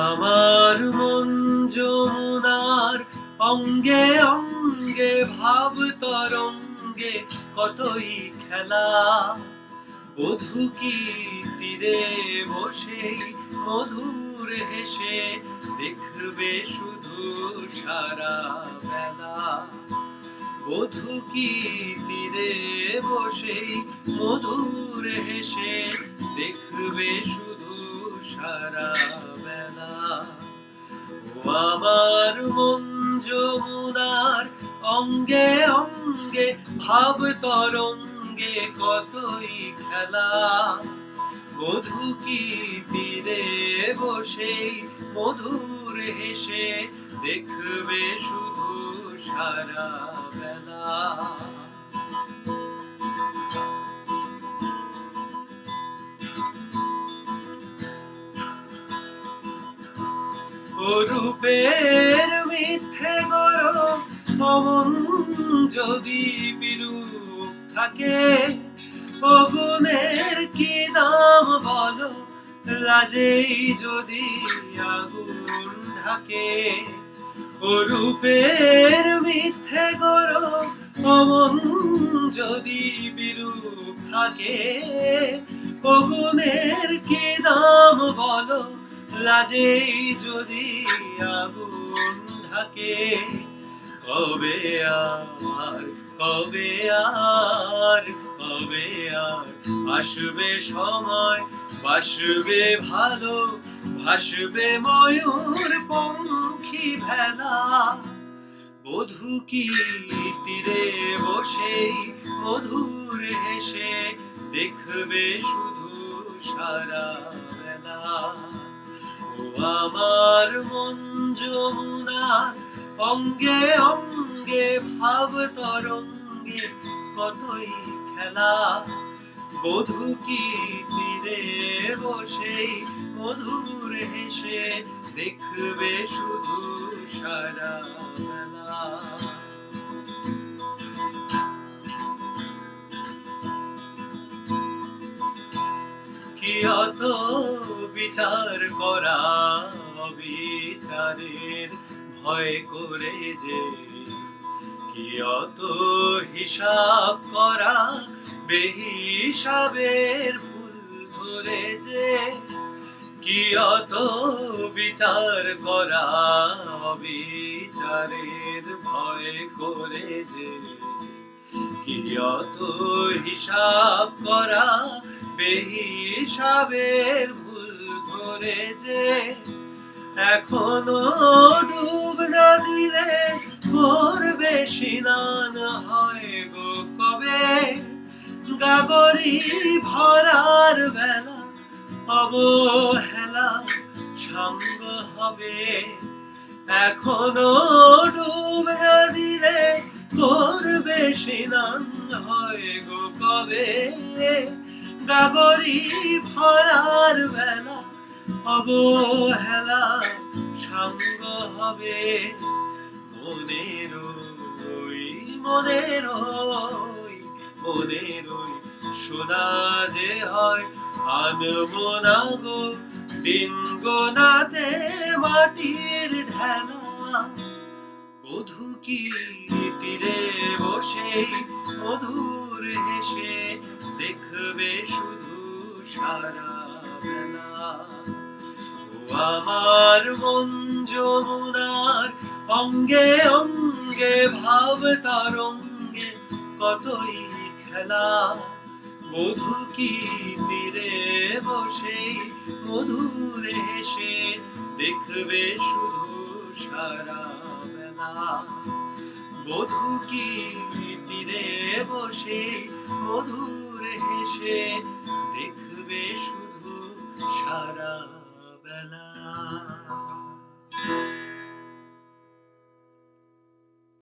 আমার মন যমুনার অঙ্গে অঙ্গে ভাব তরঙ্গে কতই খেলা। বধূ কি তীরে বসে মধুর হেসে দেখবে শুধু সারা বেলা। বধূ কি তীরে বসে মধুর হেসে দেখবে শুধু সারা বেলা। ও আমার মন যমুনার অঙ্গে অঙ্গে ভাব তরঙ্গে কতই খেলা। বধূ কি তীরে বসে মধুর হেসে দেখবে শুধু সারা বেলা। ও রূপের মিথ্যে গরম অমন যদি বিরূপ থাকে, ও গুণের কি দাম বলো লাজেই যদি আগুন ঢাকে। ও রূপের মিথ্যে গরম অমন যদি বিরূপ থাকে, ও গুণের কি দাম বলো লাজেই যদি আগুন ঢাকে। কবে আর কবে আর কবে আর আসবে সময় বাসবে ভালো ভাসবে ময়ূর পঙ্খী ভেলা। বধূ কি তীরে বসে মধুর হেসে দেখবে শুধু সারা বেলা। ও আমার মন যমুনার অঙ্গে অঙ্গে ভাব তরঙ্গে কতই খেলা। বধূ কি তীরে বসে মধুর হেসে দেখবে শুধু সারা বেলা। কি অত বিচার করা বিচারের ভয় করে যে, কি অত হিসাব করা বেহিসাবের ভুল ধরে যে। কি অত বিচার করা বিচারের ভয় করে যে, কি অত হিসাব করা বেহিসাবের ভুল ধরে যে। এখনো ডুব না দিলে করবে স্নান হয় গো কবে। গাগরি ভরার বেলা অবহেলা সঙ্গ হবে। এখনো ডুব না দিলে করবে স্নান হয় গো কবে। গাগরি ভরার বেলা অবহেলা সঙ্গ হবে। মনের মনের মনের সোনা যে হয় আনবো না গো দিন গোনাতে মাটির ঢেলা। বধূ কি তীরে বসে মধুর হেসে দেখবে শুধু সারা বেলা। ও আমার মন যমুনার অঙ্গে অঙ্গে ভাব তরঙ্গে কতই খেলা। বধূ কি তীরে বসে মধুর হেসে দেখবে শুধু সারা বেলা। বধূ কি তীরে বসে মধুর হেসে দেখবে শুধু সারা বেলা।